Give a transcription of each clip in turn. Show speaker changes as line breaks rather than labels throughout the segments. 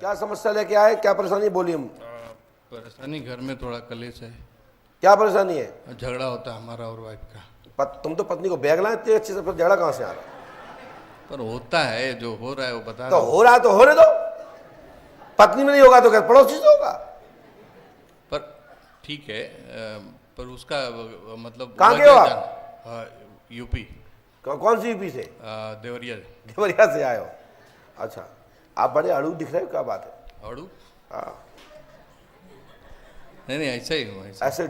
क्या समस्या लेके आए, क्या परेशानी बोलिए हम।
परेशानी घर में थोड़ा कलेश है,
क्या परेशानी है?
झगड़ा होता है हमारा और वाइफ का।
तुम तो पत्नी को बैग लाए इतने अच्छे से, फिर झगड़ा कहाँ से आ रहा?
पर होता है, जो हो रहा है वो बता
तो
रहा हूं।
हो रहा है तो होने दो। पत्नी में नहीं होगा तो क्या पड़ोसी से होगा?
पर ठीक है, पर उसका मतलब
कहाँ के
वजह
हो आप?
यूपी।
कौन सी यूपी से?
देवरिया।
देवरिया से आए हो? अच्छा, आप बड़े अड़ू दिख रहे हो, क्या बात है?
अड़ू?
हाँ,
नहीं ऐसा ही हूँ, ऐसा।
ऐसे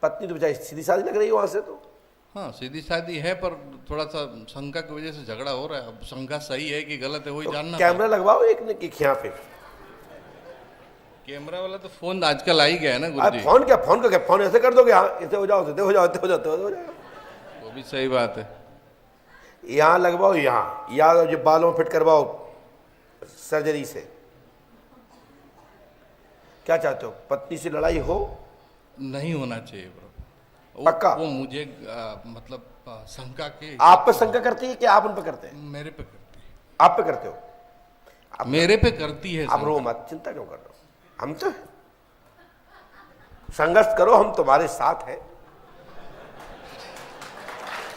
पत्नी तो बेचारी सीधी सादी लग रही है वहां से तो।
हाँ सीधी सादी है, पर थोड़ा सा शंका की वजह से झगड़ा हो रहा है। अब शंका सही है कि गलत है वही जानना।
कैमरा लगवाओ एक यहाँ पे।
कैमरा वाला तो फोन आजकल आ ही गया है ना गुरुजी।
फोन को क्या फोन ऐसे कर दोगे? हाँ, ऐसे हो जाओ, हो जाएगा।
वो भी सही बात है।
यहाँ लगवाओ, यहाँ या जो बालों में फिट करवाओ सर्जरी से। क्या चाहते हो, पत्नी से लड़ाई हो?
नहीं होना चाहिए ब्रो।
पक्का?
वो मुझे मतलब शंका के।
आप पे शंका करती है कि आप उन पे करते हैं?
मेरे पे करती है।
आप पे करते हो?
मेरे पे करती है।
आप रो मत, चिंता क्यों कर रहे हो? हम तो संघर्ष करो, हम तुम्हारे साथ हैं।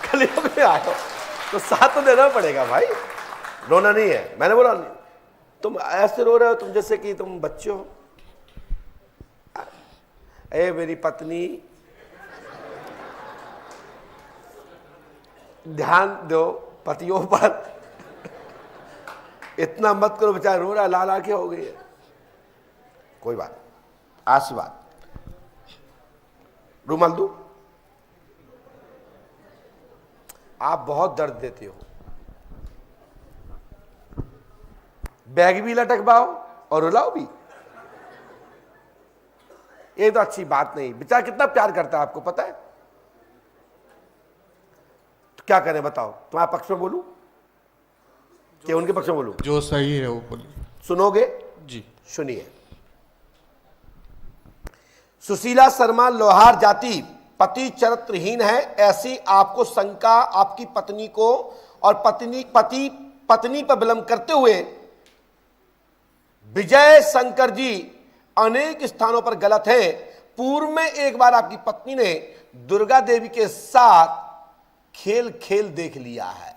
कलियुग में आए हो तो साथ तो देना पड़ेगा भाई, रोना नहीं है। मैंने बोला नहीं, तुम ऐसे रो रहे हो तुम जैसे कि तुम बच्चे हो। ए मेरी पत्नी, ध्यान दो पतियों पर। इतना मत करो, बेचारा रो रहा, लाल आंखें हो गई है। कोई बात, आशीर्वाद। रुमाल दू? आप बहुत दर्द देते हो। बैग भी लटकवाओ और रुलाओ भी, ये तो अच्छी बात नहीं। बेचारा कितना प्यार करता है, आपको पता है? तो क्या करें बताओ, तुम्हारे पक्ष में बोलूं कि उनके पक्ष में बोलूं?
जो सही है वो बोलिए।
सुनोगे?
जी
सुनिए। सुशीला शर्मा लोहार जाति, पति चरित्रहीन है, ऐसी आपको शंका आपकी पत्नी को और पत्नी पर विलंब करते हुए विजय शंकर जी अनेक स्थानों पर गलत है। पूर्व में एक बार आपकी पत्नी ने दुर्गा देवी के साथ खेल देख लिया है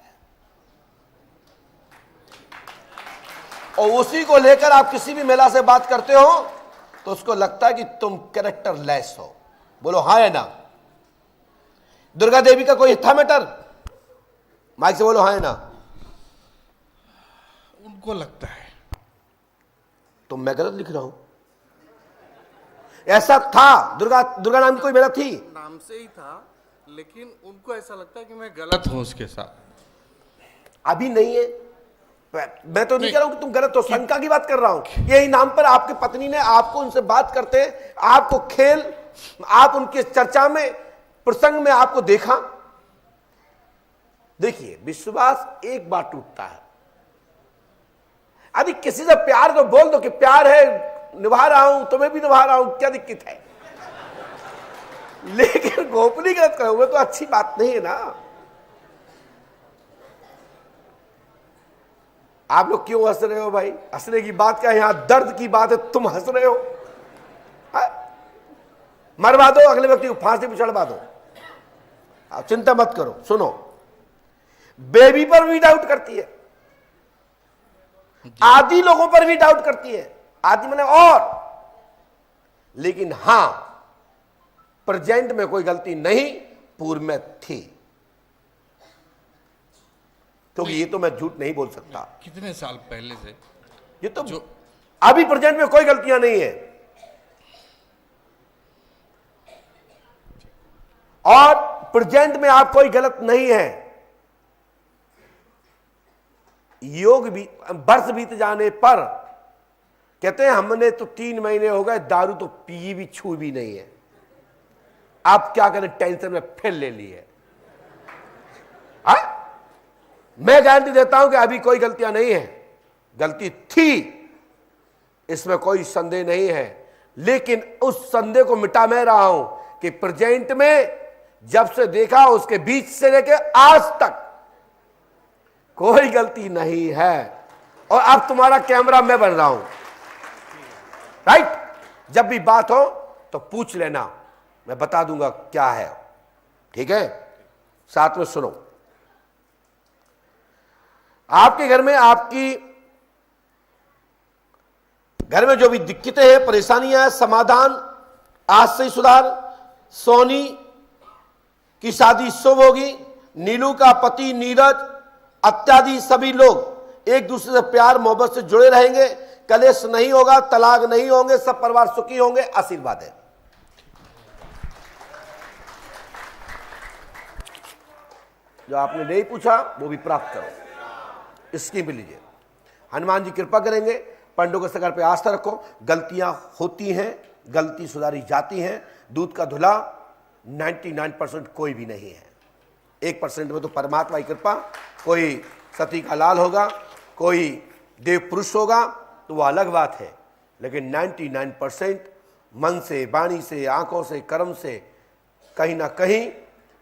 और उसी को लेकर आप किसी भी महिला से बात करते हो तो उसको लगता है कि तुम कैरेक्टर लेस हो। बोलो हाँ या ना? दुर्गा देवी का कोई था मैटर? माइक से बोलो हाँ या ना?
उनको लगता है।
तो मैं गलत लिख रहा हूं? ऐसा था, दुर्गा नाम की कोई महिला थी?
नाम से ही था, लेकिन उनको ऐसा लगता है कि मैं गलत हूं उसके साथ।
अभी नहीं है। मैं तो नहीं कह रहा हूं कि तुम गलत हो, शंका की बात कर रहा हूं। यही नाम पर आपकी पत्नी ने आपको उनसे बात करते, आपको आप उनके चर्चा में, प्रसंग में आपको देखा। देखिए, विश्वास एक बार टूटता है। यदि किसी से प्यार तो बोल दो कि प्यार है, निभा रहा हूं, तुम्हें भी निभा रहा हूं, क्या दिक्कत है? लेकिन गोपनीय गलत करोगे तो अच्छी बात नहीं है ना। आप लोग क्यों हंस रहे हो भाई? हंसने की बात क्या है, यहां दर्द की बात है, तुम हंस रहे हो। मरवा दो अगले व्यक्ति को, फांसी पे चढ़वा दो, आप चिंता मत करो। सुनो, बेबी पर भी डाउट करती है, आदि लोगों पर भी डाउट करती है। आदि माने और, लेकिन हां प्रेजेंट में कोई गलती नहीं, पूर्व में थी। क्योंकि ये तो मैं झूठ नहीं बोल सकता।
कितने साल पहले से
ये तो जो अभी प्रेजेंट में कोई गलतियां नहीं है। और प्रेजेंट में आप कोई गलत नहीं है। योग भी वर्ष बीत जाने पर कहते हैं हमने तो 3 महीने हो गए, दारू तो पी भी छू भी नहीं है। आप क्या करें, टेंशन में फिर ले ली है। मैं गारंटी देता हूं कि अभी कोई गलतियां नहीं है। गलती थी, इसमें कोई संदेह नहीं है, लेकिन उस संदेह को मिटा मैं रहा हूं कि प्रेजेंट में जब से देखा उसके बीच से लेकर आज तक कोई गलती नहीं है। और अब तुम्हारा कैमरा मैं बन रहा हूं, राइट। जब भी बात हो तो पूछ लेना, मैं बता दूंगा क्या है, ठीक है। साथ में सुनो, आपके घर में, आपकी घर में जो भी दिक्कतें हैं, परेशानियां हैं, समाधान आज से ही सुधार। सोनी की शादी शुभ होगी, नीलू का पति नीरज इत्यादि सभी लोग एक दूसरे से प्यार मोहब्बत से जुड़े रहेंगे, कलेश नहीं होगा, तलाक नहीं होंगे, सब परिवार सुखी होंगे, आशीर्वाद है। जो आपने नहीं पूछा वो भी प्राप्त करो, स्कीम भी लीजिए। हनुमान जी कृपा करेंगे। पंडों के सगर पे आस्था रखो, गलतियां होती हैं, गलती सुधारी जाती हैं। दूध का धुला 99% कोई भी नहीं है, 1% में तो परमात्मा की कृपा, कोई सती का लाल होगा, कोई देव पुरुष होगा तो वह अलग बात है, लेकिन 99% मन से, वाणी से, आंखों से, कर्म से कहीं ना कहीं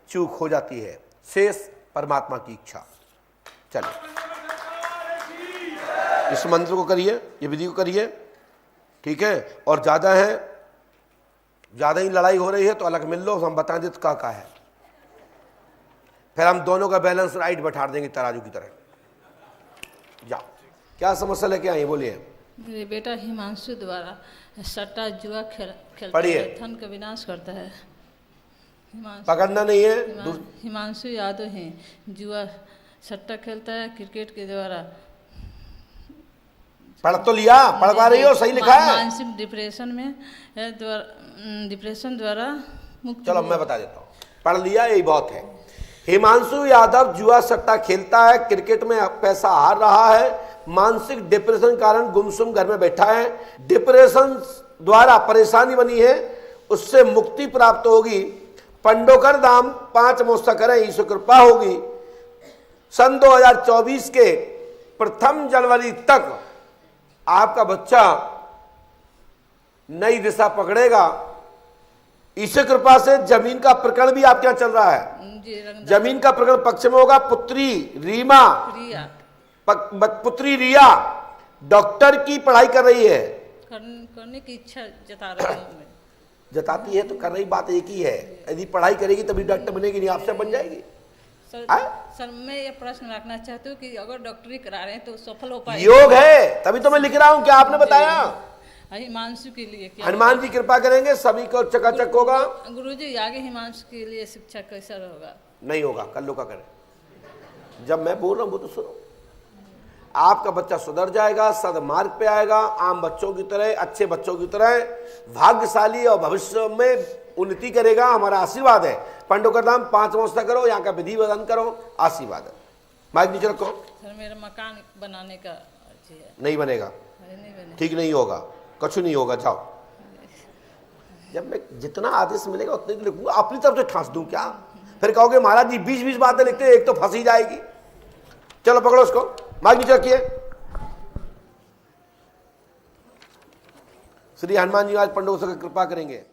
चूक हो जाती है, शेष परमात्मा की इच्छा। चलिए इस मंत्र को करिए, ये विधि को करिए, ठीक है। और ज्यादा है, ज्यादा ही लड़ाई हो रही है तो अलग मिल लो, हम बता दें तो क्या है, फिर हम दोनों का बैलेंस राइट बैठा देंगे तराजू की तरह। जाओ, क्या समस्या लेके आई बोलिए।
मेरे बेटा हिमांशु द्वारा सट्टा जुआ खेलता
पढ़िए।
है, धन का विनाश करता है।
पकड़ना नहीं है।
हिमांशु यादव है, जुआ सट्टा खेलता है, क्रिकेट के द्वारा।
पढ़ तो लिया, पढ़ पा रही हो, सही लिखा है।
मानसिक डिप्रेशन में डिप्रेशन द्वारा मुक्त।
चलो मैं बता देता हूँ, पढ़ लिया यही बहुत है। हिमांशु यादव जुआ सट्टा खेलता है, क्रिकेट में पैसा हार रहा है, मानसिक डिप्रेशन कारण गुमसुम घर में बैठा है, डिप्रेशन द्वारा परेशानी बनी है, उससे मुक्ति प्राप्त होगी। पंडोकर धाम 5 मोस्ता करें, ईश्वर कृपा होगी। सन 2024 के प्रथम जनवरी तक आपका बच्चा नई दिशा पकड़ेगा। ईश्वर कृपा से जमीन का प्रकरण भी आपके यहाँ चल रहा है, जमीन का प्रकरण पक्ष में होगा। पुत्री रीमा, पुत्री रिया डॉक्टर की पढ़ाई कर रही है,
करने की इच्छा जता रही हूं।
जताती है तो कर रही बात एक ही है, यदि पढ़ाई करेगी तभी डॉक्टर बनेगी, नहीं आपसे बन जाएगी।
सर मैं ये प्रश्न रखना चाहती हूँ कि अगर डॉक्टरी करा रहे हैं तो सफल हो पाए?
योग है, तभी तो मैं लिख रहा हूँ, क्या आपने बताया।
हिमांशु के लिए क्या
हनुमान जी कृपा करेंगे, सभी को चकाचक होगा।
गुरुजी आगे हिमांशु के लिए शिक्षा कैसा होगा?
नहीं होगा, कल्लू का करें। जब मैं बोल रहा हूँ वो तो सुनो। आपका बच्चा सुधर जाएगा, सदमार्ग पे आएगा, आम बच्चों की तरह, अच्छे बच्चों की तरह भाग्यशाली और भविष्य में उन्नति करेगा, हमारा आशीर्वाद है। पंडोकर धाम 5 मोस्ता करो, यहाँ का विधि विधान करो, आशीर्वाद है। माइक नीचे रखो।
सर मेरा मकान बनाने का अर्जी है।
नहीं बनेगा, ठीक नहीं होगा, कुछ नहीं होगा। जाओ, जब मैं जितना आदेश मिलेगा उतने की लिखूंगा, अपनी तरफ से ठांस दूं क्या? फिर कहोगे महाराज जी 20-20 बातें लिखते हैं, एक तो फंसी जाएगी। चलो पकड़ो उसको, माइक नीचे रखिए। श्री हनुमान जी आज पंडों से कृपा करेंगे।